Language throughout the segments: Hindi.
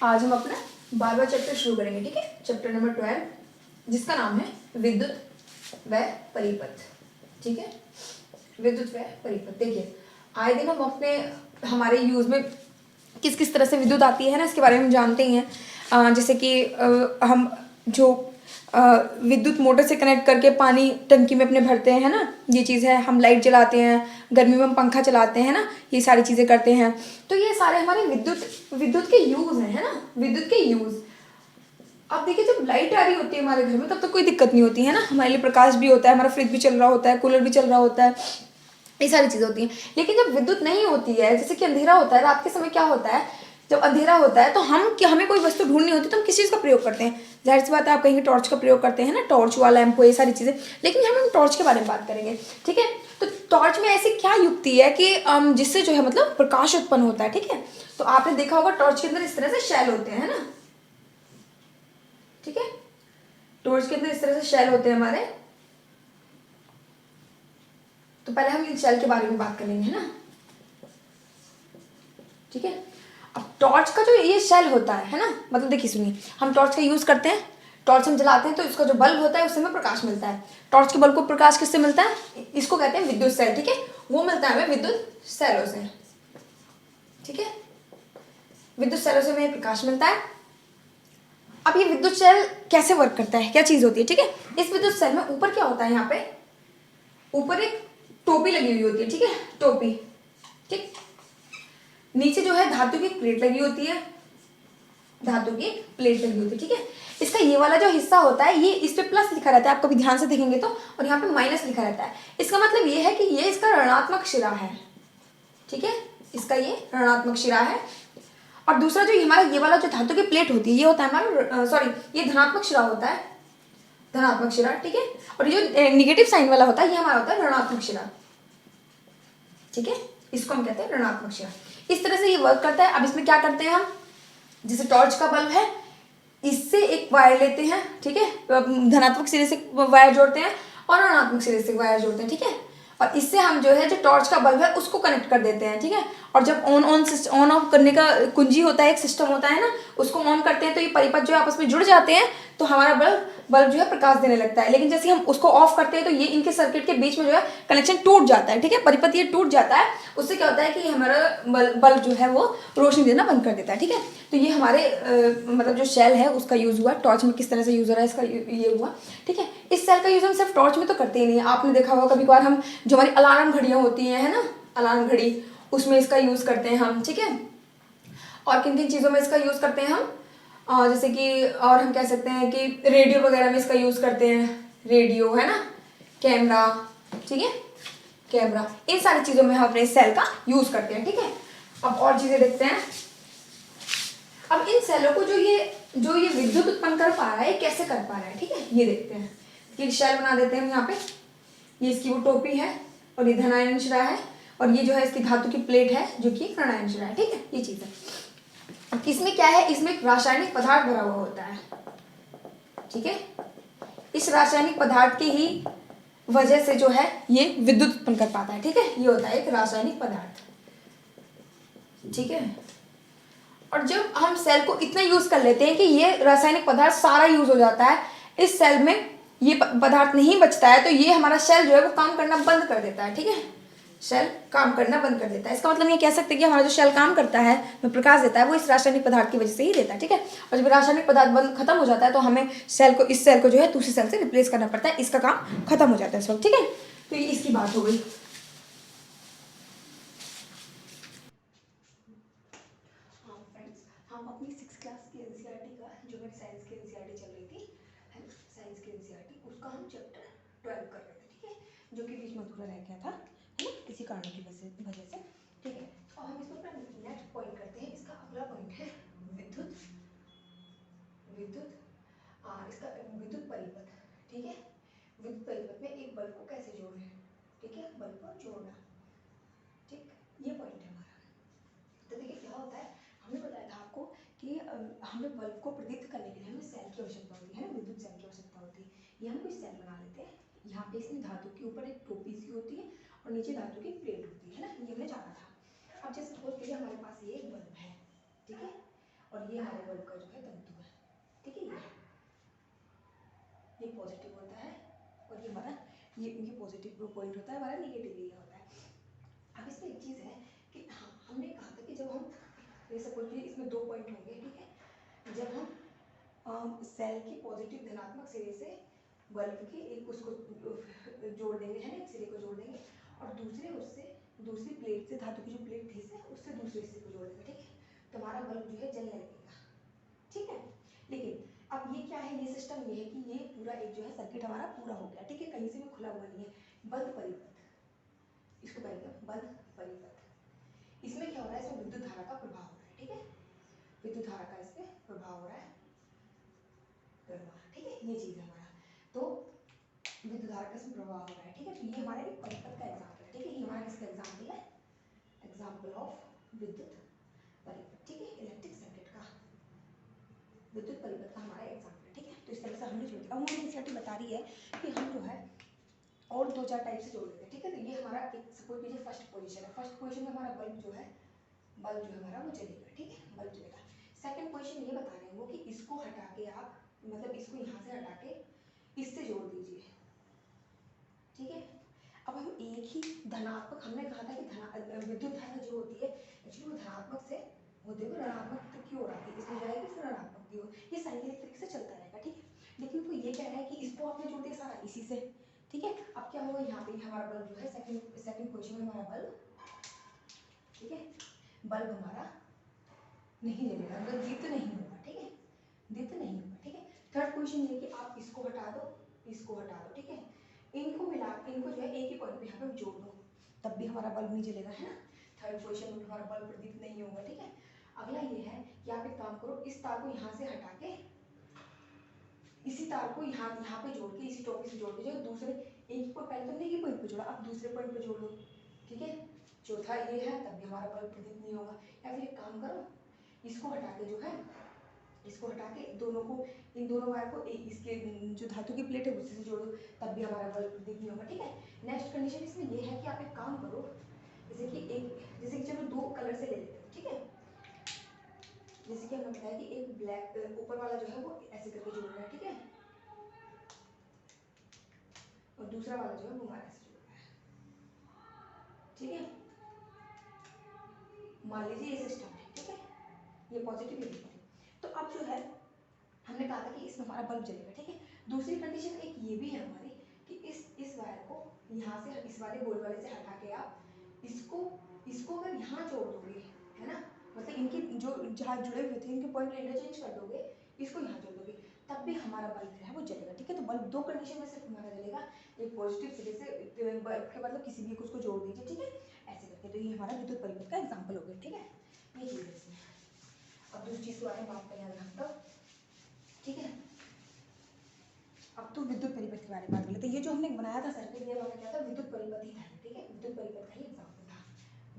आज हम अपना 12वां चैप्टर शुरू करेंगे, ठीक है। चैप्टर नंबर 12 जिसका नाम है विद्युत व परिपथ, ठीक है। विद्युत व परिपथ। देखिए आए दिन हम अपने हमारे यूज में किस किस तरह से विद्युत आती है ना, इसके बारे में हम जानते ही हैं। जैसे कि हम जो विद्युत मोटर से कनेक्ट करके पानी टंकी में अपने भरते हैं ना, ये चीज़ है। हम लाइट जलाते हैं, गर्मी में हम पंखा चलाते हैं ना, ये सारी चीज़ें करते हैं। तो ये सारे हमारे विद्युत के यूज़ हैं, है ना, विद्युत के यूज़। अब देखिए जब लाइट आ रही होती है हमारे घर में तब तो कोई दिक्कत नहीं होती है ना, हमारे लिए प्रकाश भी होता है, हमारा फ्रिज भी चल रहा होता है, कूलर भी चल रहा होता है, ये सारी चीज़ें होती हैं। लेकिन जब विद्युत नहीं होती है, जैसे कि अंधेरा होता है, रात के समय क्या होता है, जब अंधेरा होता है तो हमें कोई वस्तु ढूंढनी होती है तो हम किस चीज़ का प्रयोग करते हैं। जाहिर सी बात है आप कहीं टॉर्च का प्रयोग करते हैं ना, टॉर्च वाला लैंप हो, ये सारी चीज़ें। लेकिन हम टॉर्च के बारे में बात करेंगे, ठीक है। तो टॉर्च में ऐसी क्या युक्ति है कि जिससे जो है मतलब प्रकाश उत्पन्न होता है, ठीक है। तो आपने देखा होगा टॉर्च के अंदर इस तरह से शेल होते हैं, है ना, ठीक है। टॉर्च के अंदर इस तरह से शेल होते हैं हमारे। तो पहले हम इन शेल के बारे में बात करेंगे, है ना, ठीक है। अब टॉर्च का जो ये शेल होता है ना, मतलब देखिए सुनिए, हम टॉर्च का यूज करते हैं, टॉर्च हम जलाते हैं तो इसका जो बल्ब होता है उससे हमें प्रकाश मिलता है। टॉर्च के बल्ब को प्रकाश किससे मिलता है, इसको कहते हैं विद्युत सेल, ठीक है। वो मिलता है हमें विद्युत सेलों से, ठीक है। विद्युत सेलों से हमें प्रकाश मिलता है। अब ये विद्युत सेल कैसे वर्क करता है, क्या चीज होती है, ठीक है। इस विद्युत सेल में ऊपर क्या होता है, यहाँ पे ऊपर एक टोपी लगी हुई होती है, ठीक है, टोपी, ठीक। नीचे जो है धातु की प्लेट लगी होती है, धातु की प्लेट लगी होती है, ठीक है। इसका ये वाला जो हिस्सा होता है ये इस पे प्लस लिखा रहता है, आप कभी ध्यान से देखेंगे तो, और यहाँ पे माइनस लिखा रहता है। इसका मतलब ये है कि ये इसका ऋणात्मक शिरा है, ठीक है, इसका ये ऋणात्मक शिरा है। और दूसरा जो हमारा ये वाला जो धातु की प्लेट होती है ये होता है हमारा सॉरी ये धनात्मक शिरा होता है, धनात्मक शिरा, ठीक है। और ये जो निगेटिव साइन वाला होता है ये हमारा होता है ऋणात्मक शिरा, ठीक है। इसको हम कहते हैं ऋणात्मक शिरा। इस तरह से ये वर्क करता है। अब इसमें क्या करते हैं हम, जैसे टॉर्च का बल्ब है, इससे एक वायर लेते हैं, ठीक है, धनात्मक सिरे से वायर जोड़ते हैं और ऋणात्मक सिरे से वायर जोड़ते हैं, ठीक है। और इससे हम जो है जो टॉर्च का बल्ब है उसको कनेक्ट कर देते हैं, ठीक है। और जब ऑन ऑफ करने का कुंजी होता है, एक सिस्टम होता है ना, उसको ऑन करते हैं तो ये परिपथ जो है आपस में जुड़ जाते हैं, तो हमारा बल्ब जो है प्रकाश देने लगता है। लेकिन जैसे हम उसको ऑफ करते हैं तो ये इनके सर्किट के बीच में जो है कनेक्शन टूट जाता है, ठीक है, परिपथ ये टूट जाता है। उससे क्या होता है कि हमारा बल्ब जो है वो रोशनी देना बंद कर देता है, ठीक है। तो ये हमारे मतलब जो शेल है उसका यूज हुआ, टॉर्च में किस तरह से यूज हो रहा है इसका ये हुआ, ठीक है। इस सेल का यूज हम सिर्फ टॉर्च में तो करते ही नहीं है, आपने देखा होगा कभी कभार हम जो हमारी अलार्म घड़ियां होती हैं, है ना, अलार्म घड़ी, उसमें इसका यूज करते हैं हम, ठीक है। और किन किन चीज़ों में इसका यूज़ करते हैं हम, जैसे कि और हम कह सकते हैं कि रेडियो वगैरह में इसका यूज़ करते हैं, रेडियो, है ना, कैमरा, ठीक है, कैमरा, इन सारी चीज़ों में हम अपने सेल का यूज़ करते हैं, ठीक है। अब और चीज़ें देखते हैं। अब इन सेलों को जो ये विद्युत उत्पन्न कर पा रहा है कैसे कर पा रहा है, ठीक है, ये देखते हैं। कि शेल बना देते हैं हम यहाँ पे, ये इसकी वो टोपी है और ये धनायन शिरा है और ये जो है इसकी धातु की प्लेट है जो कि ऋणायन शिरा है, ठीक है, ये चीज़ है। अब इसमें क्या है, इसमें एक रासायनिक पदार्थ भरा हुआ होता है, ठीक है। इस रासायनिक पदार्थ की ही वजह से जो है ये विद्युत उत्पन्न कर पाता है, ठीक है, ये होता है एक रासायनिक पदार्थ, ठीक है। और जब हम सेल को इतना यूज कर लेते हैं कि ये रासायनिक पदार्थ सारा यूज हो जाता है, इस सेल में ये पदार्थ नहीं बचता है, तो ये हमारा सेल जो है वो काम करना बंद कर देता है, ठीक है, शेल काम करना बंद कर देता है। इसका मतलब ये कह सकते हैं कि हमारा जो शेल काम करता है, में प्रकाश देता है, वो इस रासायनिक पदार्थ की वजह से ही देता है, ठीक है। और जब रासायनिक पदार्थ बंद खत्म हो जाता है तो हमें इस सेल को जो है दूसरे सेल से रिप्लेस करना पड़ता है, इसका काम खत्म हो जाता है इस वक्त, ठीक है। तो ये इसकी बात हो गई। हम अपनी 6 क्लास की एनसीईआरटी का, जो मेरी साइंस की एनसीईआरटी चल रही थी, है ना, साइंस की एनसीईआरटी, उसका हम चैप्टर 12 कर रहे थे, ठीक है, जो कि बीच में अधूरा रह गया था, है ना, किसी कारण की वजह से, ठीक है। और हम इसमें अपना नेक्स्ट पॉइंट करते हैं। इसका अगला पॉइंट है विद्युत विद्युत इसका विद्युत परिपथ, ठीक है। विद्युत परिपथ में एक बल्ब को कैसे जोड़ें, ठीक है, बल्ब को जोड़ना, ठीक, ये पॉइंट है हमारा। तो देखिए क्या होता है, हमने बताया था आपको कि हमें बल्ब को प्रदीप्त करने के लिए हमें सेल की आवश्यकता होती है ना, विद्युत सेल की आवश्यकता होती है। ये हम कोई सेल बना लेते हैं, यहाँ पे इसमें धातु के ऊपर एक टोपी सी होती है और नीचे धातु की प्लेट होती है ना, ये हमने जाना था। अब जैसे सपोज कीजिए हमारे पास ये एक बल्ब है, ठीक है, और और ये हमारे बल्ब का जो है तंतु है, ठीक है। ये पॉजिटिव होता है और ये हमारा ये पॉजिटिव पॉइंट होता है, हमारा नेगेटिव ये होता है। अब इसमें एक चीज़ है कि हाँ, हमने कहा था कि जब हम ये सपोज कि इसमें 2 पॉइंट होंगे, ठीक है। जब हम सेल की पॉजिटिव धनात्मक सिरे से बल्ब की एक उसको जोड़ देंगे, है ना, एक सिरे को जोड़ देंगे और दूसरी प्लेट से, धातु की जो प्लेट थी से उससे दूसरे हिस्से को जोड़ देंगे, ठीक है। तो हमारा बल्ब जो है जलने लगेगा, ठीक है। लेकिन अब ये क्या है, ये सिस्टम ये है कि ये पूरा एक जो है सर्किट हमारा पूरा हो गया, ठीक है, कहीं से भी खुला हुआ नहीं है। बंद परिपथ, इसको कहेंगे बंद परिपथ। इसमें क्या हो रहा है, इसमें विद्युत धारा का प्रभाव हो रहा है, ठीक है। विद्युत धारा का इस पे प्रभाव हो रहा है, ठीक है, ये चीज है हमारा। तो विद्युत धारा का इसमें प्रभाव हो रहा है, ठीक है। तो ये हमारा एक परिपथ का एग्जाम्पल है, ठीक है। ये हमारा किसका एग्जाम्पल है, एग्जाम्पल ऑफ विद्युत परिपथ, ठीक है, इलेक्ट्रिक सर्किट का विद्युत परिपथ का हमारा एग्जाम्पल है, ठीक है। तो इस तरह से हमने जोड़ दिया। अब मुझे एनसीईआरटी बता रही है कि हम जो है और 2-4 टाइप से जोड़ देते हैं, ठीक है। तो ये हमारा एक सपोज कीजिए फर्स्ट पोजीशन है, फर्स्ट पोजीशन में हमारा बल्ब जो है हमारा वो चलेगा, ठीक है, बल्ब चलेगा। सेकंड पोजीशन ये बता रहे हैं वो कि इसको हटा के आप, मतलब इसको यहाँ से हटा के इससे जोड़ दीजिए, ठीक है। अब हम एक ही धनात्मक, हमने कहा था कि विद्युत धारा जो होती है एक्चुअली वो धनात्मक से होते हुए ऋणात्मक तक की ओर आती है, इसमें जाएगी फिर ऋणात्मक की ओर, ये साइक्लिक तरीके से चलता रहेगा, ठीक है। लेकिन वो ये कह रहा है कि इसको आपने जोड़ दिया सारा इसी से, ठीक है। अब क्या होगा, यहाँ पे हमारा बल्ब जो है सेकंड पोजीशन में हमारा बल्ब, ठीक है, बल्ब हमारा नहीं जलेगा, मतलब दीप्त नहीं होगा, ठीक है, दीप्त नहीं होगा, ठीक है। थर्ड पोजीशन ये कि आप इसको हटा दो, इसको हटा दो, ठीक है, इनको जो है एक ही पॉइंट पे यहाँ पे जोड़ दो, तब भी हमारा बल्ब नहीं जलेगा, है ना। थर्ड पोजीशन में हमारा बल्ब प्रदीप्त नहीं होगा, ठीक है। अगला ये है कि आप एक काम करो, इस तार को यहाँ से हटा के इसी तार को यहाँ पे जोड़ के इसी टॉपिक से जोड़ दीजिए, दूसरे एक को पहले तुमने एक पॉइंट पे जोड़ा, अब दूसरे पॉइंट पे जोड़ दो, ठीक है। चौथा ये है, तब भी हमारा बल्ब प्रदीप्त नहीं होगा। या फिर एक काम करो, इसको हटा के जो है, इसको हटा के दोनों को, इन दोनों वायर को इसके जो धातु की प्लेट है उसी से जोड़ो, तब भी हमारा बल्ब प्रदीप्त नहीं होगा, ठीक है। नेक्स्ट कंडीशन इसमें ये है कि आप एक काम करो, जैसे कि चलो 2 कलर से ले लेते हैं, ठीक है। जैसे कि हमने बताया कि एक ब्लैक ऊपर वाला जो है वो ऐसे करके जोड़ रहा है, ठीक है, और दूसरा वाला जो है वो हमारा ऐसे जोड़ रहा है, ठीक है। मान लीजिए ये सिस्टम है, ठीक है, ये पॉजिटिव ये नेगेटिव। तो अब जो है हमने कहा था कि इसमें हमारा बल्ब जलेगा, ठीक है। दूसरी कंडीशन एक ये भी है हमारी कि इस वायर को यहाँ से, इस वाले गोल वाले से हटा के आप इसको अगर यहाँ जोड़ दोगे, है ना, मतलब इनके जो जहाँ जुड़े हुए थे इनके पॉइंट इंटरचेंज कर दोगे, इसको यहाँ जोड़ दोगे, तब भी हमारा बल्ब जो है वो जलेगा, ठीक है। तो बल्ब 2 कंडीशन में सिर्फ हमारा जलेगा, एक पॉजिटिव सिरे से बल्ब के मतलब किसी भी एक उसको जोड़ दीजिए, ठीक है, ऐसे करके। तो ये हमारा विद्युत परिपथ का एग्जाम्पल हो गया, ठीक है, ये चीज़ है इसमें। अब दूसरी चीज़ के बारे में बात करें हम तो, ठीक है। अब तो विद्युत परिपथ के बारे में बात कर लेते हैं। ये जो हमने बनाया था सर्किट, ये हमारा क्या था, विद्युत परिपथ ही था, ठीक है, विद्युत परिपथ का ही एग्जाम्पल था,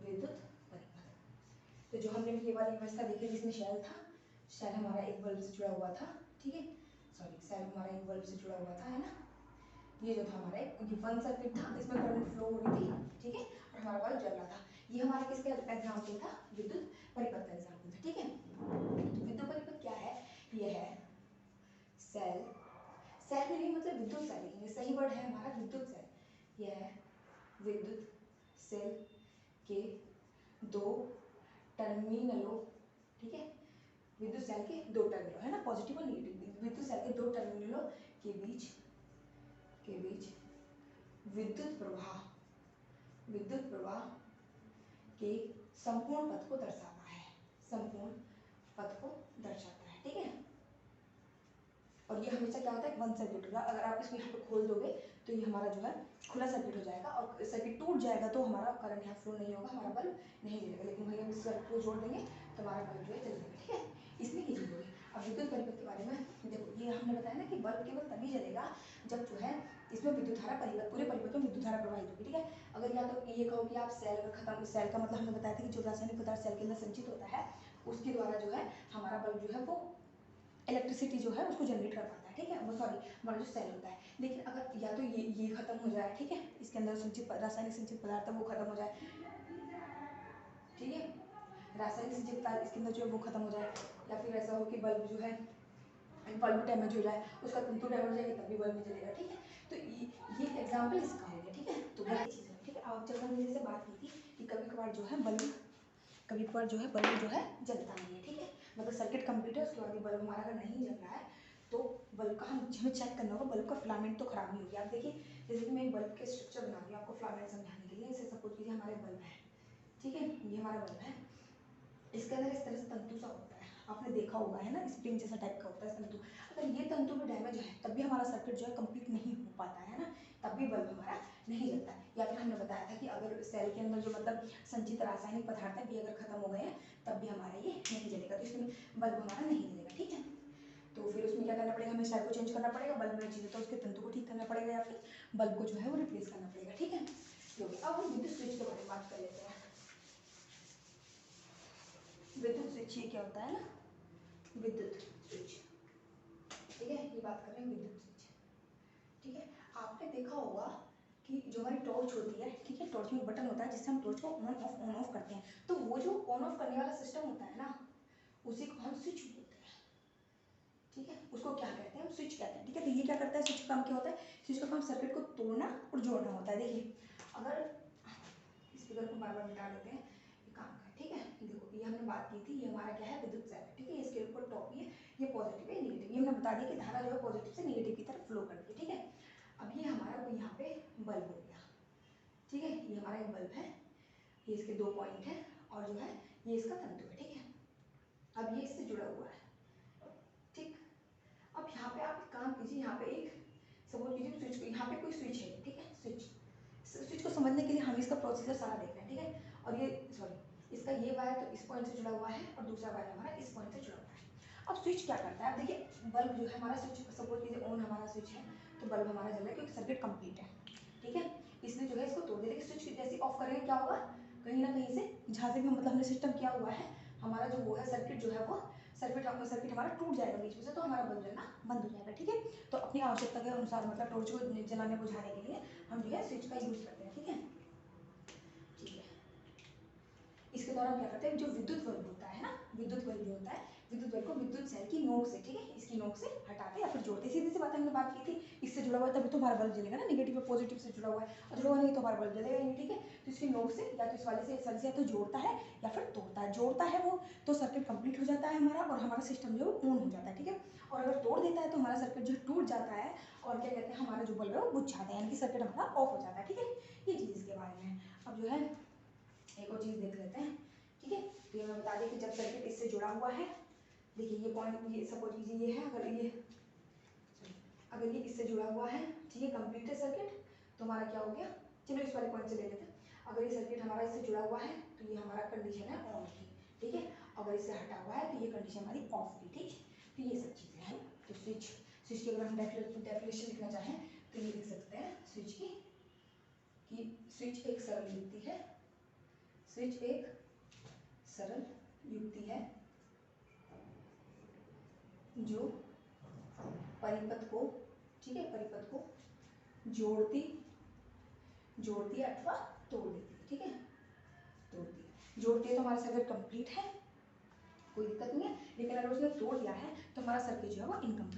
विद्युत परिपथ। तो जो हमने ये वाली व्यवस्था देखी जिसमें शेल था, शेल हमारा एक बल्ब से जुड़ा हुआ था, ठीक है, सॉरी, शेल हमारा एक बल्ब से जुड़ा हुआ था, है ना। ये जो था हमारा एक वन सर्किट था, इसमें करंट फ्लो हो रही थी, ठीक है, और हमारा बल्ब जल रहा था। ये हमारा किसका एग्जाम्पल था, विद्युत परिपथ का एग्जाम्पल था, ठीक है। तो विद्युत परिपथ क्या है, ये है सेल, सेल नहीं मतलब विद्युत सेल, ये सही वर्ड है हमारा विद्युत सेल। यह है विद्युत सेल के 2 टर्मिनलों, ठीक है, विद्युत सेल के 2 टर्मिनलों, है ना, पॉजिटिव और नेगेटिव, विद्युत सेल के 2 टर्मिनलों के बीच विद्युत प्रवाह के संपूर्ण पथ को दर्शाता है, संपूर्ण पथ को दर्शाता है, ठीक है। और ये हमेशा क्या होता है, वन सर्किट होगा, अगर आप इसको यहाँ पे खोल दोगे तो ये हमारा जो है खुला सर्किट हो जाएगा, और सर्किट टूट जाएगा तो हमारा करंट यहाँ फ्लो नहीं होगा, हमारा बल्ब नहीं जलेगा। लेकिन भैया हम इस सर्किट को जोड़ देंगे तो हमारा बल्ब जो है जल जाएगा, ठीक है, इसमें ये चीज़ होगी। अब विद्युत परिपथ के बारे में देखो, ये हमने बताया ना कि बल्ब केवल तभी जलेगा जब जो है इसमें विद्युत धारा परिपथ, पूरे परिपथ में विद्युत धारा प्रवाहित होगी, ठीक है। अगर या तो ये कहो कि आप सेल अगर खत्म, सेल का मतलब हमने बताया था कि जो रासायनिक पदार्थ सेल के अंदर संचित होता है उसके द्वारा जो है हमारा बल्ब जो है वो इलेक्ट्रिसिटी जो है उसको जनरेट कर पाता है, ठीक है, वो सॉरी हमारा जो सेल होता है। लेकिन अगर या तो ये खत्म हो जाए, ठीक है, इसके अंदर संचित रासायनिक संचित पदार्थ है वो खत्म हो जाए, ठीक है, रासायनिक से जितना इसके अंदर जो है वो खत्म हो जाए, या फिर ऐसा हो कि बल्ब जो है बल्ब डैमेज हो जाए, उसका तंतु डैमेज हो जाएगी तब भी बल्ब नहीं जलेगा। ठीक है, तो ये एग्जाम्पल इसका हो गया। ठीक है, तो वही चीज़ है। ठीक है, अब जब हमने जैसे बात की थी कि कभी कभार जो है बल्ब जो है जलता नहीं है। ठीक है, मतलब सर्किट कंप्लीट है, उसके बाद भी बल्ब हमारा अगर नहीं जल रहा है तो बल्ब का हमें चेक करना होगा, बल्ब का फिलामेंट तो खराब नहीं हो गया। आप देखिए, जैसे कि मैं एक बल्ब के स्ट्रक्चर बना रही हूँ आपको फिलामेंट समझाने के लिए। इसे सपोज कीजिए हमारे बल्ब है, ठीक है, ये हमारा बल्ब है, इसके अंदर इस तरह से तंतु सा होता है, आपने देखा होगा है ना, स्प्रिंग जैसा टाइप का होता है तंतु। अगर ये तंतु भी डैमेज है तब भी हमारा सर्किट जो है कंप्लीट नहीं हो पाता है ना, तब भी बल्ब हमारा नहीं जलता है। या फिर हमने बताया था कि अगर सेल के अंदर जो मतलब संचित रासायनिक पदार्थ है भी अगर खत्म हो गए हैं तब भी हमारा ये नहीं जलेगा, तो इसमें बल्ब हमारा नहीं जलेगा। ठीक है, तो फिर उसमें क्या करना पड़ेगा, हमें सेल को चेंज करना पड़ेगा, बल्ब में चाहिए तो उसके तंतु को ठीक करना पड़ेगा, या फिर बल्ब को जो है वो रिप्लेस करना पड़ेगा। ठीक है, तो अब हम विद्युत स्विच के बारे में बात कर लेते हैं। विद्युत स्विच ये क्या होता है ना, विद्युत स्विच। ठीक है, ये बात कर रहे हैं विद्युत स्विच। ठीक है, आपने देखा होगा कि जो हमारी टॉर्च होती है, ठीक है, टॉर्च में बटन होता है जिससे हम टॉर्च को ऑन ऑफ करते हैं, तो वो जो ऑन ऑफ करने वाला सिस्टम होता है ना, उसी को हम स्विच बोलते हैं। ठीक है, उसको क्या कहते हैं, हम स्विच कहते हैं। ठीक है, तो ये क्या करता है, स्विच का काम क्या होता है, स्विच का काम सर्किट को तोड़ना और जोड़ना होता है। देखिए, अगर स्पीकर को बार बार मिटा देते हैं, ये काम का। ठीक है, देखो ये हमने बात की थी, ये हमारा क्या है, विद्युत सर्किट। ठीक है, इसके ऊपर टॉप ये पॉजिटिव है, नेगेटिव, ये हमने बता दिया कि धारा जो है पॉजिटिव से नेगेटिव की तरफ फ्लो करती है। ठीक है, अब ये हमारा कोई यहाँ पे बल्ब हो गया। ठीक है, ये हमारा एक बल्ब है, ये इसके 2 पॉइंट है और जो है ये इसका तंतु है। ठीक है, अब ये इससे जुड़ा हुआ है। ठीक, अब यहाँ पे आप एक काम कीजिए, यहाँ पे एक सपोज कीजिए स्विच, यहाँ पे कोई स्विच है। ठीक है, स्विच को समझने के लिए हम इसका प्रोसीजर सारा देख रहे हैं। ठीक है, और ये सॉरी, इसका ये वायर तो इस पॉइंट से जुड़ा हुआ है और दूसरा वायर हमारा इस पॉइंट से जुड़ा हुआ है। अब स्विच क्या करता है, अब देखिए बल्ब जो है हमारा स्विच, सपोज कीजिए ऑन हमारा स्विच है तो बल्ब हमारा जल रहा है क्योंकि सर्किट कंप्लीट है। ठीक है, इसने जो है इसको तोड़ दिया, लेकिन स्विच जैसे ऑफ करेंगे क्या होगा, कहीं ना कहीं से जहाँ से भी मतलब हमने सिस्टम किया हुआ है, हमारा जो वो है सर्किट जो है वो सर्किट हमारा टूट जाएगा बीच में से, तो हमारा बल्ब जलना बंद हो जाएगा। ठीक है, तो अपनी आवश्यकता के अनुसार मतलब टॉर्च को जलाने बुझाने के लिए हम जो है स्विच का यूज करते हैं। ठीक है, ठीक है, इसके द्वारा हम क्या करते हैं, जो विद्युत बल्ब होता है ना, विद्युत बल्ब जो होता है, विद्युत बल्ब को विद्युत सेल की नोक से, ठीक है, इसकी नोक से हटाते या फिर जोड़ते। सीधी सी बात हमने बात की थी, इससे जुड़ा हुआ है तभी तो हमारा बल्ब जलेगा ना, नेगेटिव और पॉजिटिव से जुड़ा हुआ है, और जुड़ा हुआ नहीं तो हमारा बल्ब जलेगा नहीं। ठीक है, तो इसकी नोक से या तो इस वाले से इस वाले से या तो जोड़ता है या फिर तोड़ता है। जोड़ता है वो तो सर्किट कंप्लीट हो जाता है हमारा और हमारा सिस्टम जो है ऑन हो जाता है। ठीक है, और अगर तोड़ देता है तो हमारा सर्किट जो टूट जाता है और क्या कहते हैं, हमारा जो बल्ब है वो बुझ जाता है, यानी कि सर्किट हमारा ऑफ हो जाता है। ठीक है, ये चीज़ इसके बारे में। अब जो है एक और चीज़ देख लेते हैं। ठीक है, तो ये मैं बता दें कि जब सर्किट इससे जुड़ा हुआ है, देखिए ये पॉइंट, ये सपोज कीजिए ये है, अगर ये इससे जुड़ा हुआ है, ठीक है, कंप्लीट है सर्किट, तो हमारा क्या हो गया, चलो इस वाले पॉइंट से ले लेते हैं। अगर ये सर्किट हमारा इससे जुड़ा हुआ है तो ये हमारा कंडीशन है ऑन की। ठीक है, अगर इससे हटा हुआ है तो ये कंडीशन हमारी ऑफ की। ठीक, तो ये सब चीज़ें हैं। तो स्विच की अगर हम डेफिनेशन लिखना चाहें तो ये लिख सकते हैं स्विच की, कि स्विच एक सरल युक्ति है, स्विच एक सरल युक्ति है जो परिपथ को, ठीक है, परिपथ को जोड़ती अथवा तोड़ देती है। ठीक है, तोड़ती है, जोड़ती है तो हमारा सर्किट कंप्लीट है, कोई दिक्कत नहीं है, लेकिन अगर उसने तोड़ दिया है तो हमारा सर्किट जो है वो इनकम्प्लीट